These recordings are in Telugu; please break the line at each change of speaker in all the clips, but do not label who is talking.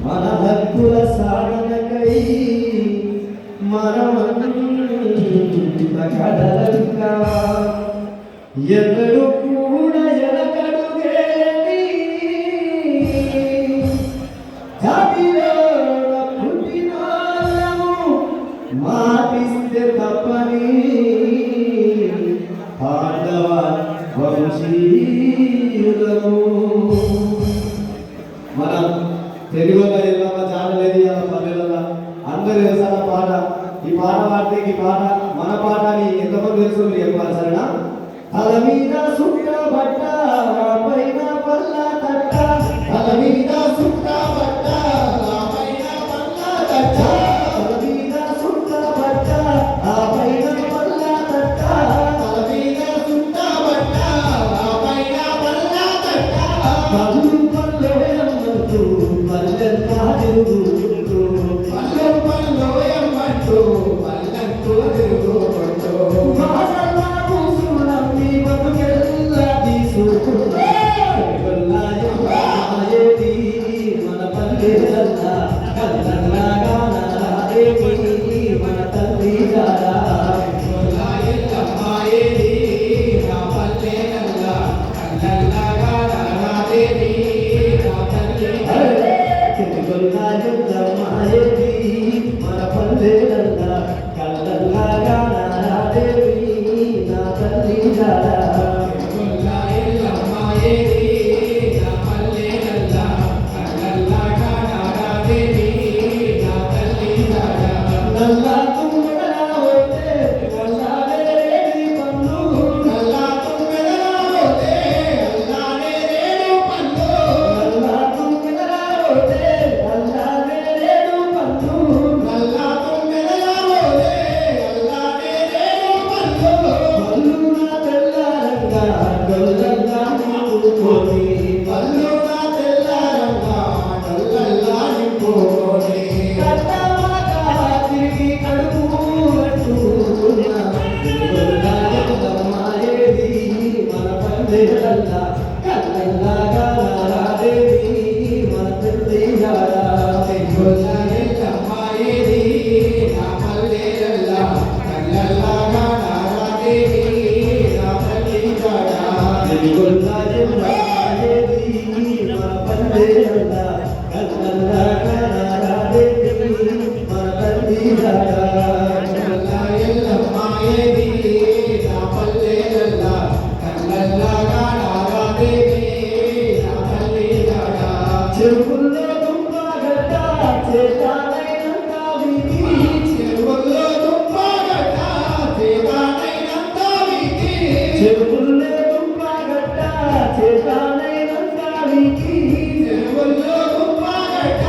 మన హక్కుల సాధనకై మనమంత కదలక ఎన్నడూ కూడా ఎనకడుగేని జాతిలో పుట్టినాము మాటిస్తే తప్పని పాండవ వంశీయులము. మనం తెలుగు ఎల్లమ్మ ఛానల్ పల్లెలలో అందరూ తెలుసా పాట. ఈ పాట పాడితే ఈ పాట మన పాట అని ఎంతమంది తెలుసు చెప్పాలి సరేనా? తల మీద సుట్ట బట్ట పైన పల్ల తట్ట, తల మీద సుట్ట బట్ట పైన పల్ల తట్ట, తల మీద సుట్ట బట్ట పైన పల్ల తట్ట, తల మీద సుట్ట బట్ట పైన పల్ల తట్ట, పల్లు పల్లెమ్మంటూ పల్లెంతా తిరుగుకుంటూ, పల్లె పల్లెమ్మంటూ పల్లెంటూ తిరుగుకుంటూ, మన పల్లె మన తల్లి గారా మన పల్లె కల్లల్లాగా నాదేవి నా తల్లి గారా చెరువుల్లో దుంపగడ్డ చేతానైనంత వీధి, చెరువుల్లో దుంపగడ్డ చేతానైనంత వీధి, చెరువుల్లో దుంపగడ్డ చేతానైనంత వీధి, చెరువుల్లో దుంపగడ్డ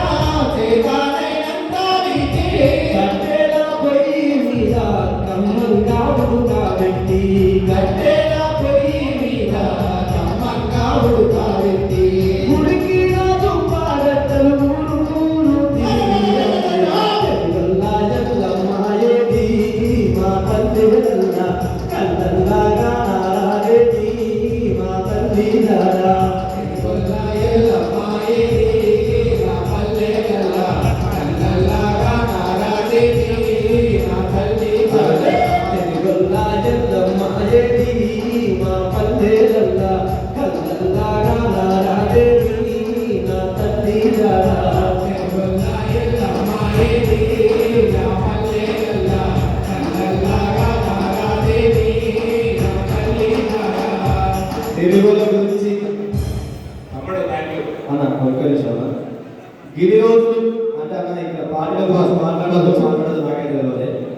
చేతానైనంత వీధి, కట్టెల పొయ్యి మీద కమ్మంగా ఉడకబెట్టి, కట్టెల పొయ్యి మీద కమ్మంగా ఉడకబెట్టి, కల్లల్లాగా నాదేవి మా తల్లి గారా తెలుగుల గురించి అన్న ఒక్క నిమిషం. గిరి రోజులు అంటే అన్న ఇక్కడ పాటల భాష మాట్లాడదు నాకే తెలియదు.